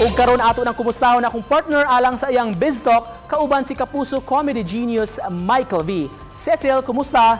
Ug karon ato ng kumustahon akong partner alang sa iyang BizTalk, kauban si Kapuso comedy genius Michael V. Cecil, kumusta?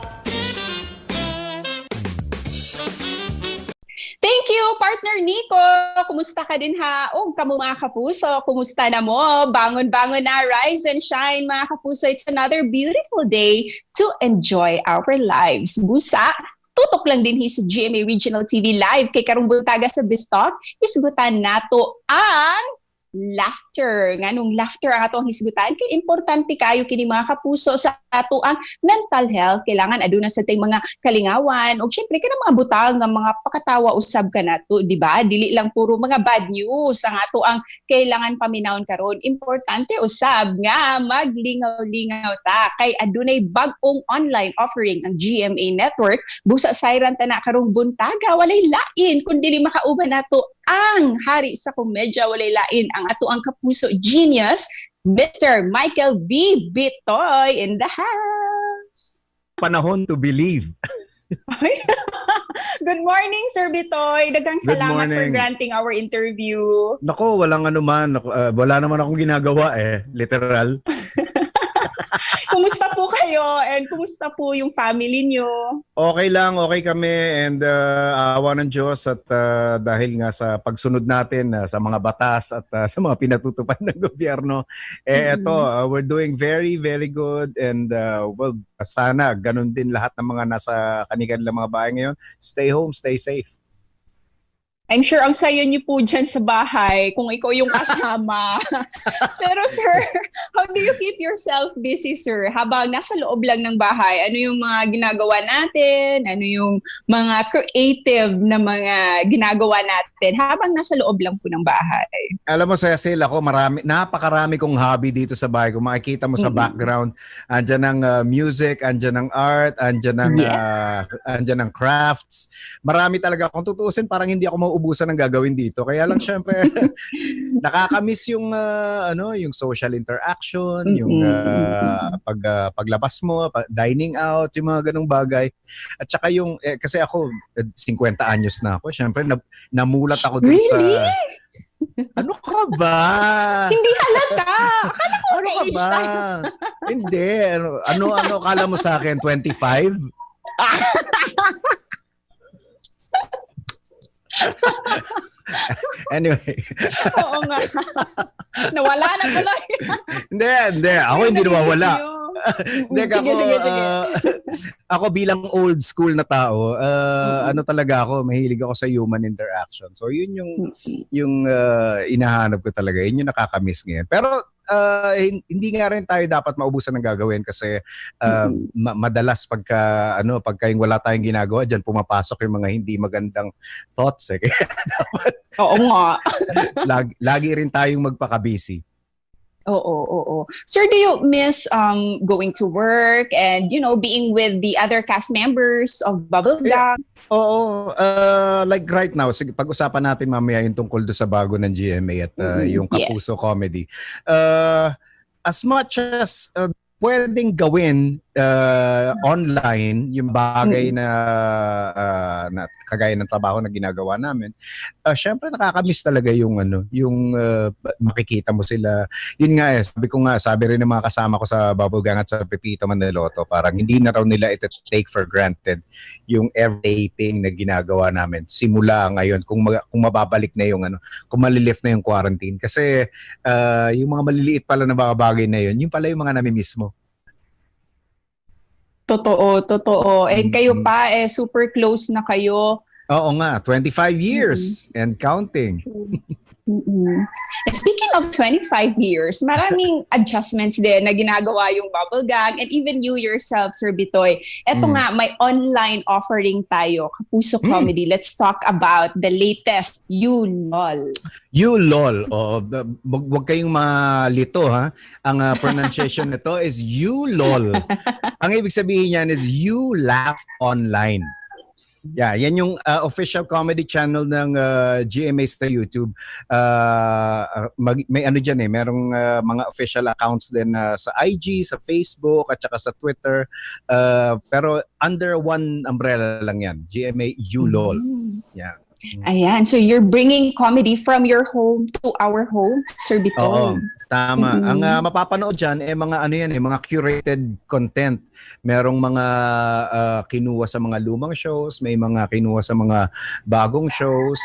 Thank you, partner Nico. Kumusta ka din ha? O, kamo mga kapuso, kumusta na mo? Bangon-bangon na, rise and shine mga kapuso. It's another beautiful day to enjoy our lives. Busa, tutok lang din sa GMA Regional TV Live kay karong buntaga sa BizTalk. Hisgutan nato ang laughter. Nganong laughter ang atong hisgutan kay importante kayo kini mga kapuso sa ato ang mental health. Kailangan aduna sa ting mga kalingawan o syempre kana mga butang nga mga pakatawa usab kanato, di ba? Dili lang puro mga bad news ang ato ang kailangan paminawon karon. Importante usab nga maglingaw-lingaw ta kay adunay bag-ong online offering ang GMA Network. Busa sayran ta na karong buntaga walay lain kun dili makauban nato ang hari sa komedya walay lain ang ato ang kapuso genius Mr. Michael V. Bitoy in the house. Panahon to believe. Good morning, Sir Bitoy. Daghang Good salamat for morning. granting our interview. Nako, walang anuman. Wala naman akong ginagawa literal. Kumusta po kayo and kumusta po yung family nyo? Okay lang, okay kami and awa ng Diyos at dahil nga sa pagsunod natin sa mga batas at sa mga pinatutupad ng gobyerno, we're doing very, very good and well, sana ganun din lahat ng mga nasa kanilang mga bahay ngayon. Stay home, stay safe. I'm sure ang sayo niyo po dyan sa bahay kung ikaw yung kasama. Pero sir, how do you keep yourself busy, sir? Habang nasa loob lang ng bahay, ano yung mga ginagawa natin? Ano yung mga creative na mga ginagawa natin habang nasa loob lang po ng bahay? Alam mo, Cecil, ako napakarami kong hobby dito sa bahay. Kung makikita mo sa background, andyan ang music, andyan ang art, andyan ang crafts. Marami talaga. Kung tutuusin, parang hindi ako mauubusan ng gagawin dito. Kaya lang, syempre, nakakamiss yung, yung social interaction, yung paglabas mo, dining out, yung mga ganong bagay. At saka yung, kasi ako, 50 anyos na ako. Syempre, namulat ako dun sa... Really? Ano ka ba? Hindi halata. Akala ko Ano ka ba? Hindi. Ano akala mo sa akin? 25? Anyway. Oo nga. Nawala na tuloy. Hindi. Ako hindi nawawala. Hindi, Sige. ako bilang old school na tao, ano talaga ako, mahilig ako sa human interaction. So yun yung inahanap ko talaga. Yun yung nakakamiss ngayon. Pero hindi nga rin tayo dapat maubusan ng gagawin kasi madalas pagka yung wala tayong ginagawa, diyan pumapasok yung mga hindi magandang thoughts. Kaya dapat Oo nga. lagi rin tayong magpaka-busy. Oo. Sir, do you miss going to work and, being with the other cast members of Bubblegum? Oo. Like right now, sige, pag-usapan natin mamaya yung tungkol do sa bago ng GMA at yung Kapuso Comedy. As much as pwedeng gawin online yung bagay na kagaya ng trabaho na ginagawa namin, syempre nakakamiss talaga yung makikita mo sila. Yun nga sabi rin ng mga kasama ko sa Bubblegang at sa Pepito Maniloto, parang hindi na raw nila ito take for granted yung everyday thing na ginagawa namin simula ngayon kung mababalik na yung kung malilift na yung quarantine kasi yung mga maliliit pala na mga bagay na yun pala yung mga namimiss mo. Totoo. And kayo pa, super close na kayo. Oo nga, 25 years and counting. And speaking of 25 years, maraming adjustments din na ginagawa yung Bubblegang and even you yourself, Sir Bitoy. Eto nga, may online offering tayo, Kapuso Comedy. Let's talk about the latest, YouLol. YouLol. Wag kayong malito ha. Ang pronunciation nito is YouLol. Ang ibig sabihin niyan is You Laugh Online. Yeah, yan yung official comedy channel ng GMA sa YouTube. May diyan merong mga official accounts din sa IG, sa Facebook at saka sa Twitter. Pero under one umbrella lang yan, GMA YouLol. Yeah. Ayan, so you're bringing comedy from your home to our home, Sir Oo, Bitoy. tama. Mm-mm. Ang mapapanood dyan, mga ano yan, mga curated content. Merong mga kinuha sa mga lumang shows, may mga kinuha sa mga bagong shows,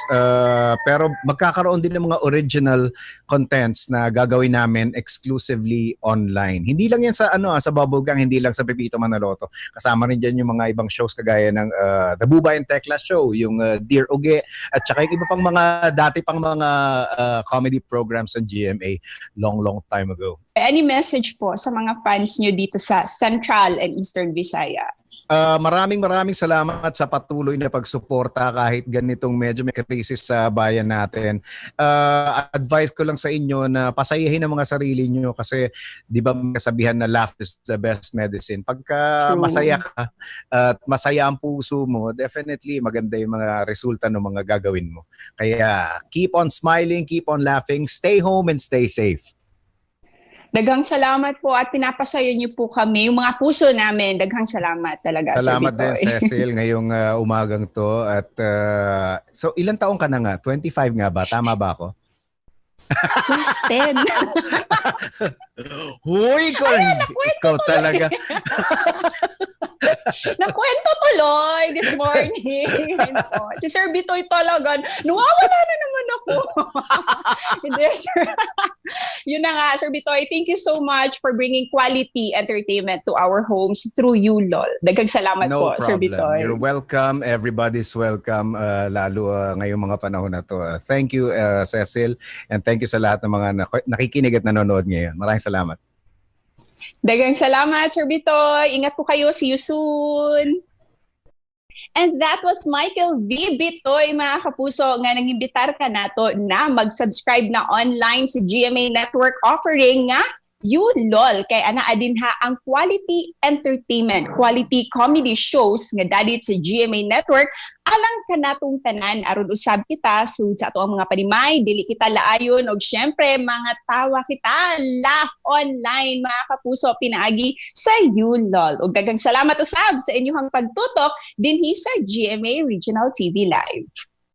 pero magkakaroon din ng mga original contents na gagawin namin exclusively online. Hindi lang yan sa sa Bubblegang, hindi lang sa Pepito Manaloto. Kasama rin dyan yung mga ibang shows kagaya ng The Buba and Tekla Show, yung Dear Uge, at saka yung iba pang mga dati pang mga comedy programs sa GMA long time ago. Any message po sa mga fans nyo dito sa Central and Eastern Visayas? Maraming salamat sa patuloy na pagsuporta kahit ganitong medyo may krisis sa bayan natin. Advice ko lang sa inyo na pasayahin ang mga sarili nyo kasi di ba may kasabihan na laugh is the best medicine. Pagka True. masaya ka at masaya ang puso mo, definitely maganda yung mga resulta ng mga gagawin mo. Kaya keep on smiling, keep on laughing, stay home and stay safe. Daghang salamat po at pinapasaya niyo po kami, yung mga puso namin. Daghang salamat talaga, Salamat Sir din, Bitoy. Cecil, ngayong umagang to. At so ilang taong ka na nga? 25 nga ba? Tama ba ako? Plus 10. Huy, ikaw talaga. Nakwento tuloy this morning. Si Sir Bitoy talaga, nawawala na naman ako. Hindi, sir. Yun na nga, Sir Bitoy, thank you so much for bringing quality entertainment to our homes through you, LOL. Daghang salamat No po, Sir problem. Bitoy. You're welcome. Everybody's welcome, lalo ngayong mga panahon na to. Thank you, Cecil, and thank you sa lahat ng mga nakikinig at nanonood ngayon. Maraming salamat. Daghang salamat, Sir Bitoy. Ingat po kayo. See you soon. And that was Michael V. Bitoy, mga kapuso, nga nang-imbitar ka nato na mag-subscribe na online sa GMA Network offering nga LOL. Kay anaa din ha ang quality entertainment, quality comedy shows nga dadit sa GMA Network alang kanatong tanan aron usab kita sud sa ato ang mga panimay, dili kita laayon og syempre mga tawa kita, laugh online, mga kapuso, pinaagi sa LOL. Ug daghang salamat usab sa inyong pagtutok dinhi sa GMA Regional TV Live.